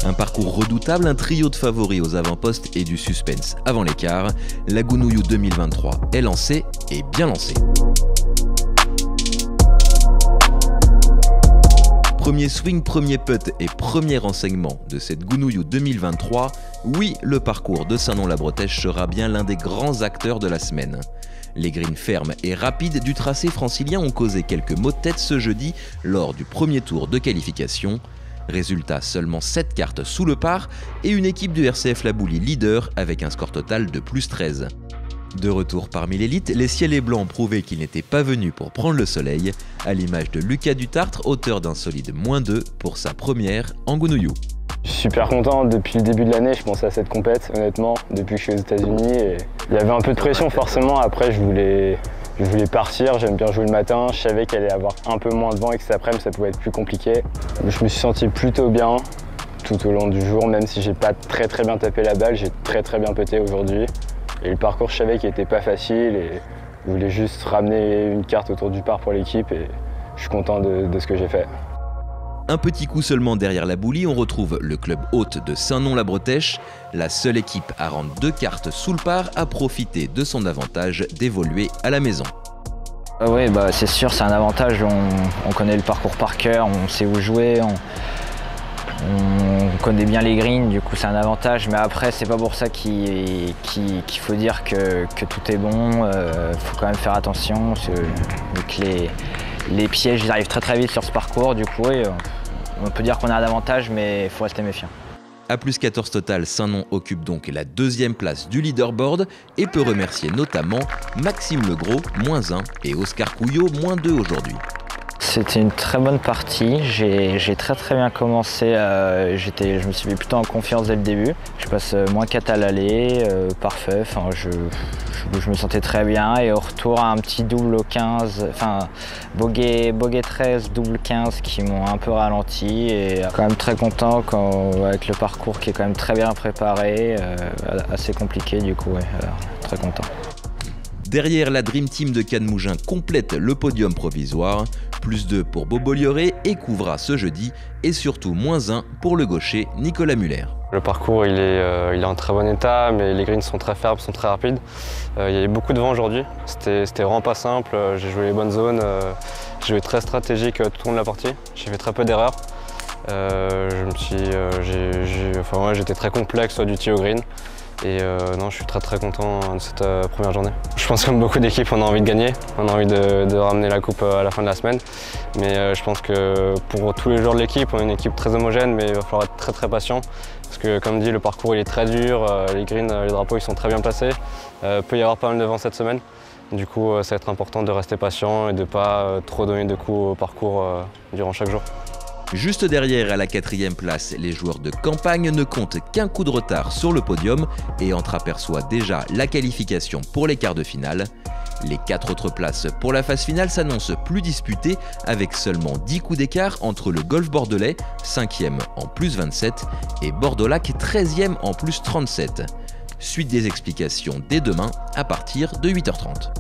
Un parcours redoutable, un trio de favoris aux avant-postes et du suspense avant l'écart. La Gounouillou 2023 est lancée et bien lancée. Premier swing, premier putt et premier enseignement de cette Gounouillou 2023, oui, le parcours de Saint-Non-la-Bretèche sera bien l'un des grands acteurs de la semaine. Les greens fermes et rapides du tracé francilien ont causé quelques maux de tête ce jeudi lors du premier tour de qualification. Résultat, seulement 7 cartes sous le par et une équipe du RCF La Boulie leader avec un score total de plus 13. De retour parmi l'élite, les ciels et blancs ont prouvé qu'ils n'étaient pas venus pour prendre le soleil, à l'image de Lucas Dutartre, auteur d'un solide -2 pour sa première en Gounouillou. Je suis super content, depuis le début de l'année, je pensais à cette compète, honnêtement, depuis que je suis aux États-Unis. Et il y avait un peu de pression forcément, après je voulais partir, j'aime bien jouer le matin, je savais qu'il allait y avoir un peu moins de vent et que cet après-midi ça pouvait être plus compliqué. Je me suis senti plutôt bien tout au long du jour, même si j'ai pas très bien tapé la balle, j'ai très bien putté aujourd'hui. Et le parcours, je savais qu'il était pas facile et je voulais juste ramener une carte autour du par pour l'équipe et je suis content de ce que j'ai fait. Un petit coup seulement derrière la Boulie, on retrouve le club hôte de Saint-Non-la-Bretèche. La seule équipe à rendre 2 cartes sous le par a profité de son avantage d'évoluer à la maison. Oui, c'est sûr, c'est un avantage. On connaît le parcours par cœur, on sait où jouer, on connaît bien les greens, du coup c'est un avantage. Mais après, c'est pas pour ça qu'il faut dire que tout est bon. Faut quand même faire attention, vu que les pièges ils arrivent très vite sur ce parcours. Du coup, oui, on peut dire qu'on a un avantage, mais il faut rester méfiant. À plus 14 total, Saint-Non occupe donc la 2e place du leaderboard et peut remercier notamment Maxime Legros, -1, et Oscar Couillot, -2 aujourd'hui. C'était une très bonne partie, j'ai très bien commencé, je me suis mis plutôt en confiance dès le début. Je passe -4 à l'aller, parfait, enfin, je me sentais très bien et au retour un petit double au 15, enfin bogey 13, double 15 qui m'ont un peu ralenti et quand même très content avec le parcours qui est quand même très bien préparé, assez compliqué du coup, ouais, très content. Derrière, la Dream Team de Cannes-Mougins complète le podium provisoire, +2 pour Bobo Lioré et Couvra ce jeudi, et surtout -1 pour le gaucher Nicolas Muller. Le parcours il est en très bon état, mais les greens sont très fermes, sont très rapides. Il y avait beaucoup de vent aujourd'hui, c'était vraiment pas simple, j'ai joué les bonnes zones, j'ai joué très stratégique tout au long de la partie, j'ai fait très peu d'erreurs. J'étais très complexe du tee au green. Et non, je suis très content de cette première journée. Je pense que comme beaucoup d'équipes, on a envie de gagner, on a envie de ramener la coupe à la fin de la semaine. Mais je pense que pour tous les joueurs de l'équipe, on est une équipe très homogène, mais il va falloir être très patient. Parce que comme dit, le parcours il est très dur, les greens, les drapeaux ils sont très bien placés. Peut y avoir pas mal de vent cette semaine. Du coup, ça va être important de rester patient et de ne pas trop donner de coups au parcours durant chaque jour. Juste derrière, à la 4e place, les joueurs de Campagne ne comptent qu'un coup de retard sur le podium et entreaperçoivent déjà la qualification pour les quarts de finale. Les 4 autres places pour la phase finale s'annoncent plus disputées avec seulement 10 coups d'écart entre le Golf Bordelais, 5e en +27, et Bordeaux-Lac, 13e en +37. Suite des explications dès demain à partir de 8h30.